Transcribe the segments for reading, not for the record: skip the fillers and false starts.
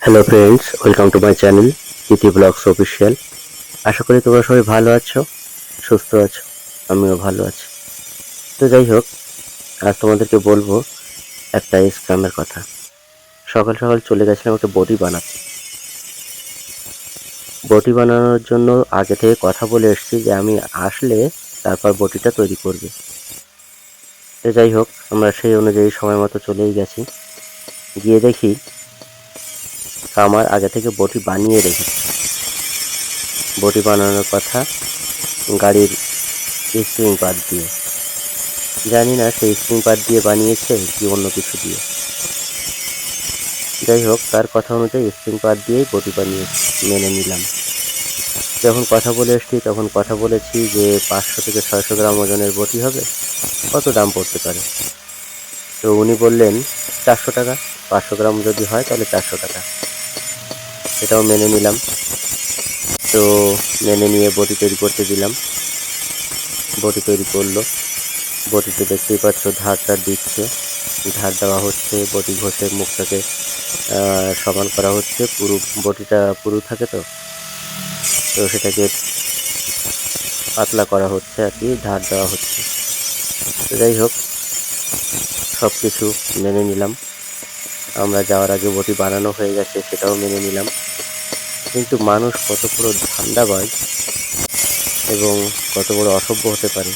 Hello friends, welcome to my channel ইতি blogs official. আশা করি তোমরা সবাই ভালো আছো, সুস্থ আছো। আমিও ভালো আছি। তো যাই হোক, আজ তোমাদেরকে বলবো একটা স্ক্যামের কথা। সকাল সকাল চলে গেছিলাম একটা বডি বানাতে। বডি বানানোর জন্য আগে থেকে কথা বলে এসেছি যে আমি আসলে তারপর বডিটা তৈরি করবে। তো যাই হোক, আমরা সেই অনুযায়ী সময় মতো চলেই গেছি। গিয়ে দেখি আমার আগে থেকে বডি বানিয়ে রেখেছে। বডি বানানোর কথা গাড়ির স্প্রিং পার্ট দিয়ে। জানি না সেই স্প্রিং পার্ট দিয়ে বানিয়েছে কি অন্য কিছু দিয়ে। যাই হোক, তার কথা অনুযায়ী স্প্রিং পার্ট দিয়েই বডি বানিয়েছে, মেনে নিলাম। যখন কথা বলে এসছি তখন কথা বলেছি যে 500 থেকে 600 গ্রাম ওজনের বডি হবে, কত দাম পড়তে পারে। তো উনি বললেন 400 টাকা। 500 গ্রাম যদি হয় তাহলে 400 টাকা। সেটাও মেনে নিলাম। তো মেনে নিয়ে বডি তৈরি করতে দিলাম। বডি তৈরি করলো। বডিতে দেখতেই পাচ্ছ ধারটা দিচ্ছে, ধার দেওয়া হচ্ছে, বডি ঘষে মুখটাকে সমান করা হচ্ছে। পুরু বডিটা পুরু থাকে তো সেটাকে পাতলা করা হচ্ছে আর কি, ধার দেওয়া হচ্ছে। তো যাই হোক, সব কিছু মেনে নিলাম। আমরা যাওয়ার আগে বডি বানানো হয়ে গেছে, সেটাও মেনে নিলাম। কিন্তু মানুষ কত বড় ধান্দাবাজ এবং কত বড় অসভ্য হতে পারে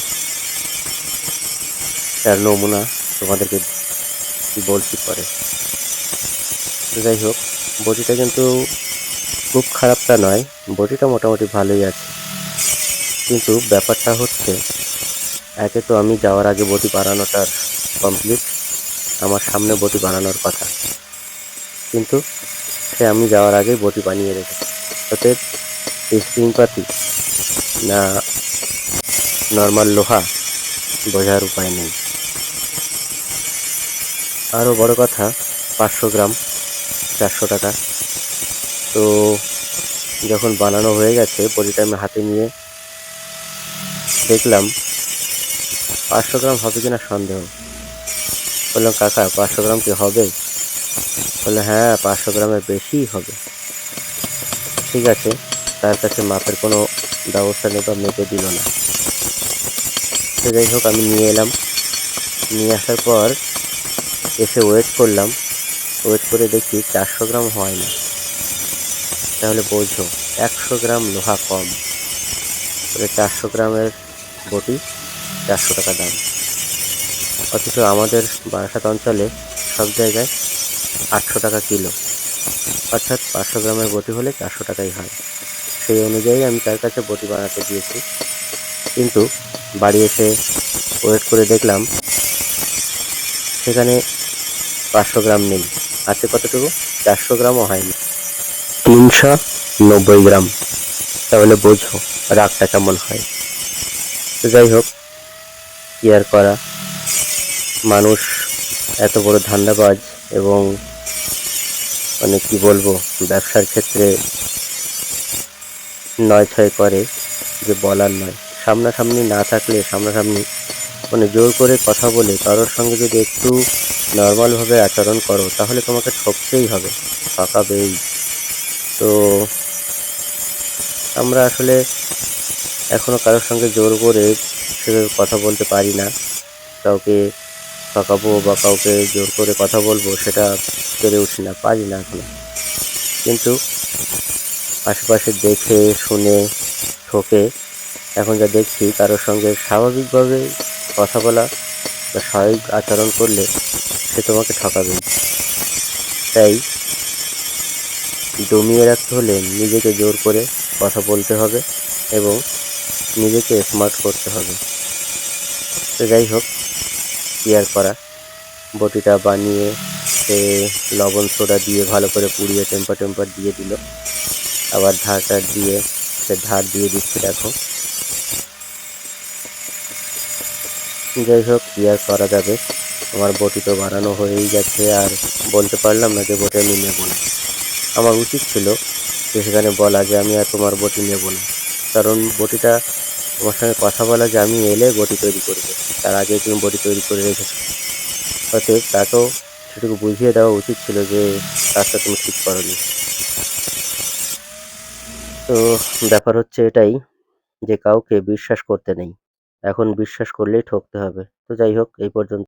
তার নমুনা তোমাদেরকে বলছি পরে। তো যাই হোক, বডিটা কিন্তু খুব খারাপটা নয়, বডিটা মোটামুটি ভালোই আছে। কিন্তু ব্যাপারটা হচ্ছে, একে তো আমি যাওয়ার আগে বডি বানানোটার কমপ্লিট, আমার সামনে বডি বানানোর কথা, কিন্তু সে আমি যাওয়ার আগেই বডি বানিয়ে রেখেছে। অতএব স্প্রিং পাতি না নর্মাল লোহা বোঝার উপায় নেই। আরও বড় কথা, 500 গ্রাম 400 টাকা। তো যখন বানানো হয়ে গেছে, বডিটা আমি হাতে নিয়ে দেখলাম 500 গ্রাম হবে কিনা সন্দেহ। বললাম, কাকা 500 গ্রাম কি হবে? বললো, হ্যাঁ 500 গ্রামের বেশিই হবে। ঠিক আছে, তার কাছে মাপের কোনো ব্যবস্থা নেই বা মেপে দিল না। তো যাই হোক, আমি নিয়ে এলাম। নিয়ে আসার পর এসে ওয়েট করলাম। ওয়েট করে দেখি 400 গ্রাম হয় না। তাহলে বোঝো 100 গ্রাম লোহা কম। বলে 400 গ্রামের বটি 400 টাকা দাম। অথচ আমাদের বারাসাত অঞ্চলে সব জায়গায় 800 টাকা কিলো। অর্থাৎ 500 গ্রামের বটি হলে 400 টাকাই হয়। সেই অনুযায়ী আমি তার কাছে বটি বানাতে দিয়েছি। কিন্তু বাড়ি এসে ওয়েট করে দেখলাম সেখানে 500 গ্রাম নেই, আছে কতটুকু, 400 গ্রামও হয়নি, 390 গ্রাম। তাহলে বোঝো রাগটা কেমন হয়। তো যাই হোক, কি আর করা, মানুষ এত বড় ধান্দাবাজ এবং মানে কি বলবো, ব্যবসার ক্ষেত্রে নয় ছয় করে যে বলার নয়। সামনাসামনি না থাকলে সামনাসামনি মানে জোর করে কথা বলে কারোর সঙ্গে যদি একটু নর্মালভাবে আচরণ করো তাহলে তোমাকে ঠকতেই হবে, ঠকাবেই। তো আমরা আসলে এখনো কারোর সঙ্গে জোর করে সেভাবে কথা বলতে পারি না। কাউকে ঠকাবো বা কাউকে জোর করে কথা বলবো সেটা পেরে উঠি না, পারি না এখনো। কিন্তু আশেপাশে দেখে শুনে ঠকে এখন যা দেখছি, কারোর সঙ্গে স্বাভাবিকভাবে কথা বলা বা স্বাভাবিক আচরণ করলে সে তোমাকে ঠকাবেই। তাই দমিয়ে রাখতে হলে নিজেকে জোর করে কথা বলতে হবে এবং নিজেকে স্মার্ট করতে হবে। তো যাই হোক, কি আর করা, বটিটা বানিয়ে সে লবণ সোডা দিয়ে ভালো করে পুড়িয়ে টেম্পার দিয়ে দিল। আবার ধার দিয়ে সে ধার দিয়ে দিচ্ছে, দেখো। যাই হোক, কি আর করা যাবে, আমার বটি তো বানানো হয়েই গেছে, আর বলতে পারলাম না যে বটি আমি নেব না। আমার উচিত ছিল যে সেখানে বলা যে আমি আর তোমার বটি নেব না, কারণ বটিটা তোমার সঙ্গে কথা বলা যে আমি এলে বটি তৈরি করবে, তার আগে তুমি বটি তৈরি করে রেখেছো। অতএব তাকেও সেটুকু বুঝিয়ে দেওয়া উচিত ছিল যে কাজটা তুমি ঠিক করোনি। তো ব্যাপার হচ্ছে এটাই যে কাউকে বিশ্বাস করতে নেই। এখন বিশ্বাস করলেই ঠকতে হবে। তো যাই হোক এই পর্যন্ত।